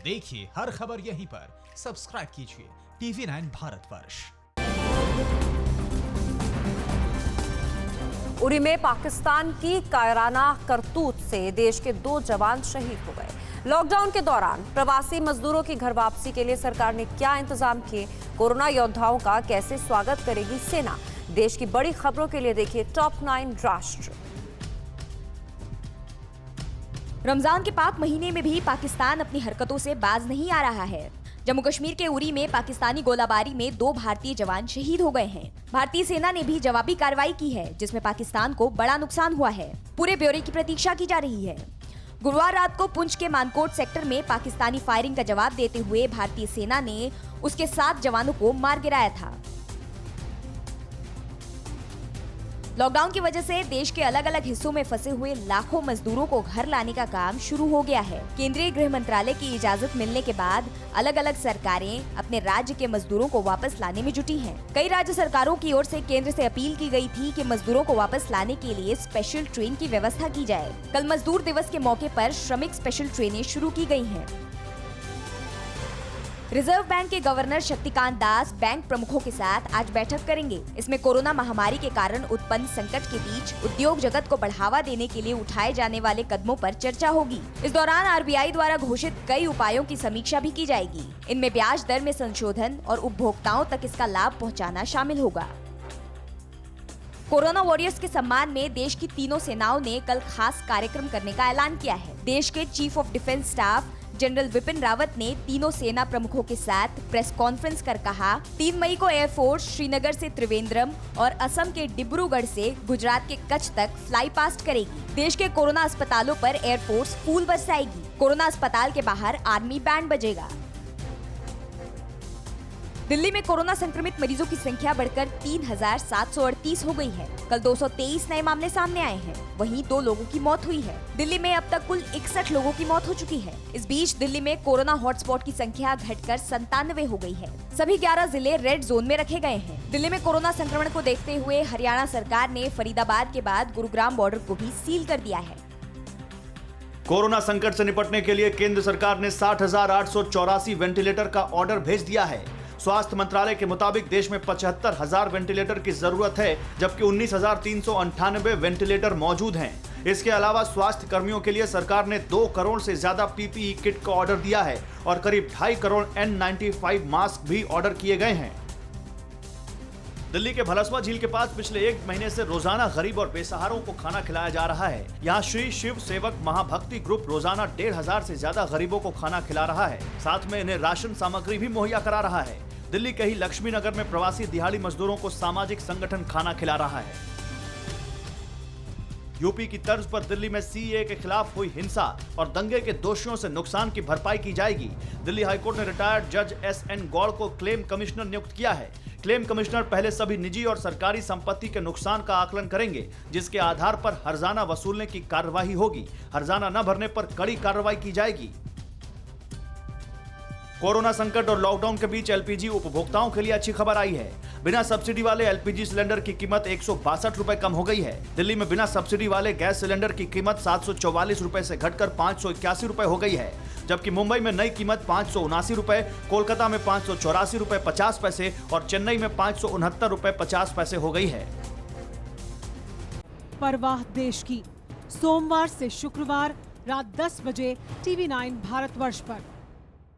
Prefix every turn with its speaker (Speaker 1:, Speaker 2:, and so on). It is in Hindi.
Speaker 1: देखिए हर खबर यहीं पर। सब्सक्राइब कीजिए TV9 भारतवर्ष।
Speaker 2: उरी में पाकिस्तान की कायराना करतूत से देश के 2 जवान शहीद हो गए। लॉकडाउन के दौरान प्रवासी मजदूरों की घर वापसी के लिए सरकार ने क्या इंतजाम किए? कोरोना योद्धाओं का कैसे स्वागत करेगी सेना? देश की बड़ी खबरों के लिए देखिए टॉप 9 राष्ट्र।
Speaker 3: रमजान के पाक महीने में भी पाकिस्तान अपनी हरकतों से बाज नहीं आ रहा है। जम्मू कश्मीर के उरी में पाकिस्तानी गोलाबारी में 2 भारतीय जवान शहीद हो गए हैं। भारतीय सेना ने भी जवाबी कार्रवाई की है, जिसमें पाकिस्तान को बड़ा नुकसान हुआ है। पूरे ब्यौरे की प्रतीक्षा की जा रही है। गुरुवार रात को पुंछ के मानकोट सेक्टर में पाकिस्तानी फायरिंग का जवाब देते हुए भारतीय सेना ने उसके 7 जवानों को मार गिराया था। लॉकडाउन की वजह से देश के अलग अलग हिस्सों में फंसे हुए लाखों मजदूरों को घर लाने का काम शुरू हो गया है। केंद्रीय गृह मंत्रालय की इजाजत मिलने के बाद अलग अलग सरकारें अपने राज्य के मजदूरों को वापस लाने में जुटी हैं। कई राज्य सरकारों की ओर से केंद्र से अपील की गई थी कि मजदूरों को वापस लाने के लिए स्पेशल ट्रेन की व्यवस्था की जाए। कल मजदूर दिवस के मौके पर श्रमिक स्पेशल ट्रेनें शुरू की गयी है। रिजर्व बैंक के गवर्नर शक्तिकांत दास बैंक प्रमुखों के साथ आज बैठक करेंगे। इसमें कोरोना महामारी के कारण उत्पन्न संकट के बीच उद्योग जगत को बढ़ावा देने के लिए उठाए जाने वाले कदमों पर चर्चा होगी। इस दौरान आरबीआई द्वारा घोषित कई उपायों की समीक्षा भी की जाएगी। इनमें ब्याज दर में संशोधन और उपभोक्ताओं तक इसका लाभ पहुँचाना शामिल होगा। कोरोना वॉरियर्स के सम्मान में देश की तीनों सेनाओं ने कल खास कार्यक्रम करने का ऐलान किया है। देश के chief of defence staff general Vipin Rawat ने तीनों सेना प्रमुखों के साथ प्रेस कॉन्फ्रेंस कर कहा, 3 मई को एयरफोर्स श्रीनगर से त्रिवेंद्रम और असम के डिब्रूगढ़ से गुजरात के कच्छ तक फ्लाई पास्ट करेगी। देश के कोरोना अस्पतालों पर एयरफोर्स फूल बरसाएगी। कोरोना अस्पताल के बाहर आर्मी बैंड बजेगा। दिल्ली में कोरोना संक्रमित मरीजों की संख्या बढ़कर 3,738 हो गई है। कल 223 नए मामले सामने आए हैं। वहीं 2 लोगों की मौत हुई है। दिल्ली में अब तक कुल 61 लोगों की मौत हो चुकी है। इस बीच दिल्ली में कोरोना हॉटस्पॉट की संख्या घटकर 97 हो गई है। सभी 11 जिले रेड जोन में रखे गए हैं। दिल्ली में कोरोना संक्रमण को देखते हुए हरियाणा सरकार ने फरीदाबाद के बाद गुरुग्राम बॉर्डर को भी सील कर दिया है।
Speaker 4: कोरोना संकट से निपटने के लिए केंद्र सरकार ने 60,884 वेंटिलेटर का ऑर्डर भेज दिया है। स्वास्थ्य मंत्रालय के मुताबिक देश में 75,000 वेंटिलेटर की जरूरत है, जबकि 19,398 वेंटिलेटर मौजूद हैं। इसके अलावा स्वास्थ्य कर्मियों के लिए सरकार ने 2 करोड़ से ज्यादा पीपीई किट का ऑर्डर दिया है और करीब 2.5 करोड़ N95 मास्क भी ऑर्डर किए गए हैं। दिल्ली के भलसवा झील के पास पिछले 1 महीने से रोजाना गरीब और बेसहारों को खाना खिलाया जा रहा है। यहाँ श्री शिव सेवक महाभक्ति ग्रुप रोजाना 1,500 से ज्यादा गरीबों को खाना खिला रहा है। साथ में इन्हें राशन सामग्री भी मुहैया करा रहा है। दिल्ली के ही लक्ष्मी नगर में प्रवासी दिहाड़ी मजदूरों को सामाजिक संगठन खाना खिला रहा है। यूपी की तर्ज पर दिल्ली में सीएए के खिलाफ हुई हिंसा और दंगे के दोषियों से नुकसान की भरपाई की जाएगी। दिल्ली हाईकोर्ट ने रिटायर्ड जज SN गौड़ को क्लेम कमिश्नर नियुक्त किया है। क्लेम कमिश्नर पहले सभी निजी और सरकारी संपत्ति के नुकसान का आकलन करेंगे, जिसके आधार पर हर्जाना वसूलने की कार्यवाही होगी। हर्जाना न भरने पर कड़ी कार्रवाई की जाएगी। कोरोना संकट और लॉकडाउन के बीच एलपीजी उपभोक्ताओं के लिए अच्छी खबर आई है। बिना सब्सिडी वाले एलपीजी सिलेंडर की कीमत 162 रुपए कम हो गई है। दिल्ली में बिना सब्सिडी वाले गैस सिलेंडर की कीमत 744 रुपए से घटकर 581 रुपए हो गई है, जबकि मुंबई में नई कीमत 579 रुपए, कोलकाता में 584 रुपए 50 पैसे और चेन्नई में 569 रुपए 50 पैसे हो गई है।
Speaker 5: परवाह देश की, सोमवार से शुक्रवार रात 10 बजे TV9 भारतवर्ष पर।